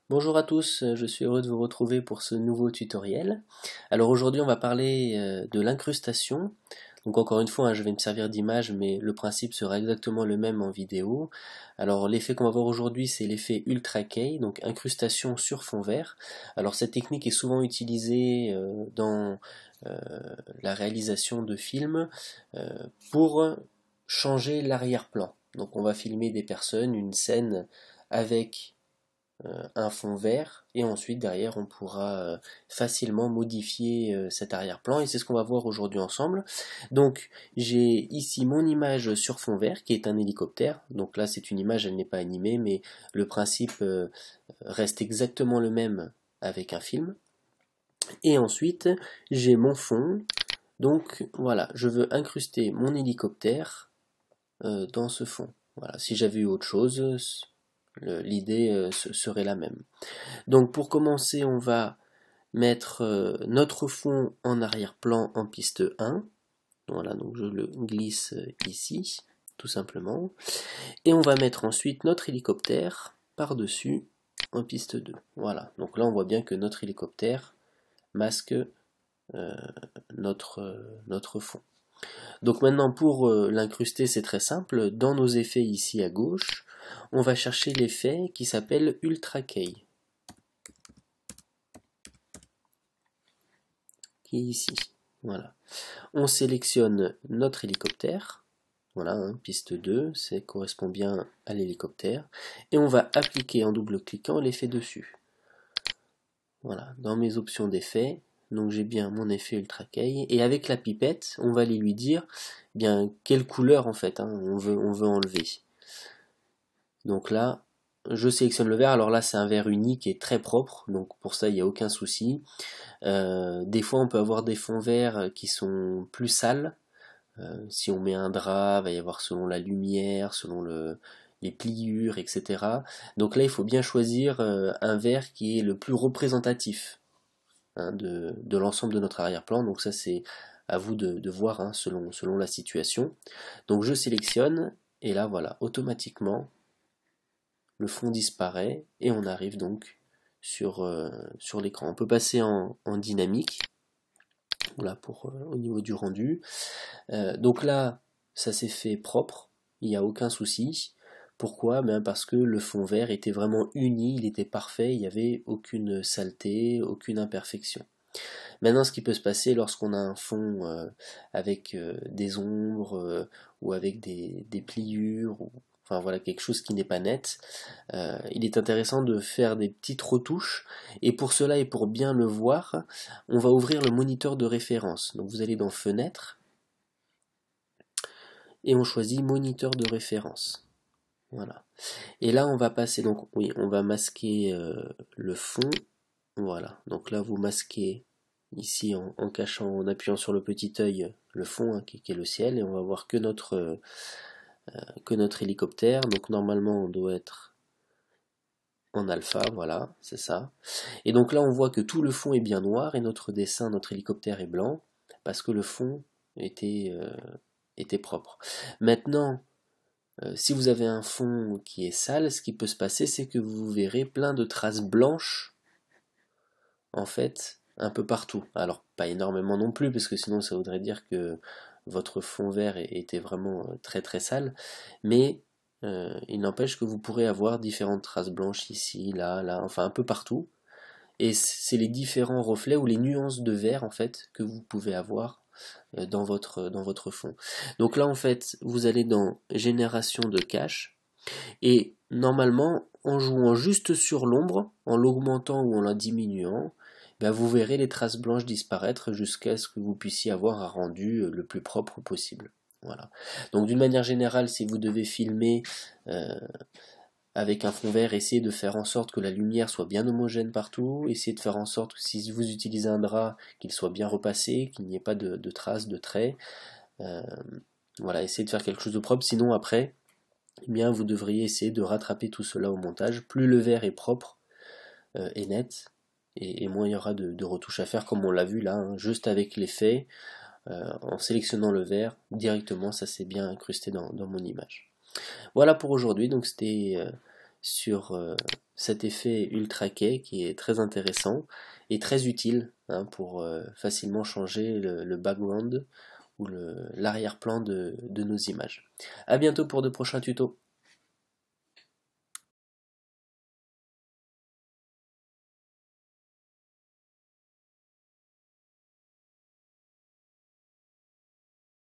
Bonjour à tous, je suis heureux de vous retrouver pour ce nouveau tutoriel. Alors aujourd'hui on va parler de l'incrustation. Donc encore une fois, je vais me servir d'images, mais le principe sera exactement le même en vidéo. Alors l'effet qu'on va voir aujourd'hui, c'est l'effet Ultra Key, donc incrustation sur fond vert. Alors cette technique est souvent utilisée dans euh, la réalisation de films pour changer l'arrière-plan. Donc on va filmer des personnes, une scène avec un fond vert et ensuite derrière on pourra facilement modifier cet arrière-plan et c'est ce qu'on va voir aujourd'hui ensemble. Donc j'ai ici mon image sur fond vert qui est un hélicoptère. Donc là c'est une image, elle n'est pas animée, mais le principe reste exactement le même avec un film. Et ensuite j'ai mon fond. Donc voilà, je veux incruster mon hélicoptère dans ce fond. Voilà, si j'avais eu autre chose, l'idée serait la même. Donc pour commencer, on va mettre notre fond en arrière-plan en piste 1. Voilà, donc je le glisse ici, tout simplement. Et on va mettre ensuite notre hélicoptère par-dessus en piste 2. Voilà, donc là on voit bien que notre hélicoptère masque notre fond. Donc maintenant pour l'incruster, c'est très simple. Dans nos effets ici à gauche, on va chercher l'effet qui s'appelle Ultra Key, qui est ici. Voilà. On sélectionne notre hélicoptère. Voilà, hein, piste 2, ça correspond bien à l'hélicoptère. Et on va appliquer en double-cliquant l'effet dessus. Voilà, dans mes options d'effet, donc j'ai bien mon effet Ultra Key. Et avec la pipette, on va aller lui dire bien quelle couleur en fait on veut enlever. Donc là, je sélectionne le vert. Alors là, c'est un vert unique et très propre, donc pour ça, il n'y a aucun souci. Des fois, on peut avoir des fonds verts qui sont plus sales. Si on met un drap, il va y avoir selon la lumière, selon les pliures, etc. Donc là, il faut bien choisir un vert qui est le plus représentatif de l'ensemble de notre arrière-plan. Donc ça, c'est à vous de voir selon la situation. Donc je sélectionne, et là, voilà, automatiquement, le fond disparaît, et on arrive donc sur l'écran. On peut passer en dynamique, voilà, au niveau du rendu. Donc là, ça s'est fait propre, il n'y a aucun souci. Pourquoi? Parce que le fond vert était vraiment uni, il était parfait, il n'y avait aucune saleté, aucune imperfection. Maintenant, ce qui peut se passer lorsqu'on a un fond avec des ombres ou avec des pliures, enfin voilà, quelque chose qui n'est pas net, il est intéressant de faire des petites retouches. Et pour cela et pour bien le voir, on va ouvrir le moniteur de référence. Donc vous allez dans Fenêtre, et on choisit moniteur de référence. Voilà. Et là, on va passer, donc oui, on va masquer le fond. Voilà. Donc là, vous masquez ici en cachant, en appuyant sur le petit œil, le fond qui est le ciel, et on va voir que notre hélicoptère. Donc normalement, on doit être en alpha, voilà, c'est ça. Et donc là, on voit que tout le fond est bien noir et notre dessin, notre hélicoptère est blanc, parce que le fond était propre. Maintenant, si vous avez un fond qui est sale, ce qui peut se passer, c'est que vous verrez plein de traces blanches, en fait, un peu partout. Alors, pas énormément non plus, parce que sinon ça voudrait dire que votre fond vert était vraiment très très sale, mais il n'empêche que vous pourrez avoir différentes traces blanches ici, là, là, enfin un peu partout. Et c'est les différents reflets ou les nuances de vert, en fait, que vous pouvez avoir dans votre fond. Donc là, en fait, vous allez dans Génération de cache, et normalement, en jouant juste sur l'ombre, en l'augmentant ou en la diminuant, ben vous verrez les traces blanches disparaître jusqu'à ce que vous puissiez avoir un rendu le plus propre possible. Voilà. Donc d'une manière générale, si vous devez filmer avec un fond vert, essayez de faire en sorte que la lumière soit bien homogène partout, essayez de faire en sorte que si vous utilisez un drap, qu'il soit bien repassé, qu'il n'y ait pas de traces, de traits. Euh, voilà, essayez de faire quelque chose de propre, sinon après, eh bien, vous devriez essayer de rattraper tout cela au montage. Plus le verre est propre et net, et moins il y aura de retouches à faire, comme on l'a vu là, juste avec l'effet, en sélectionnant le verre, directement ça s'est bien incrusté dans mon image. Voilà pour aujourd'hui, donc sur cet effet ultra key qui est très intéressant et très utile hein, pour facilement changer le background ou l'arrière-plan de nos images. A bientôt pour de prochains tutos.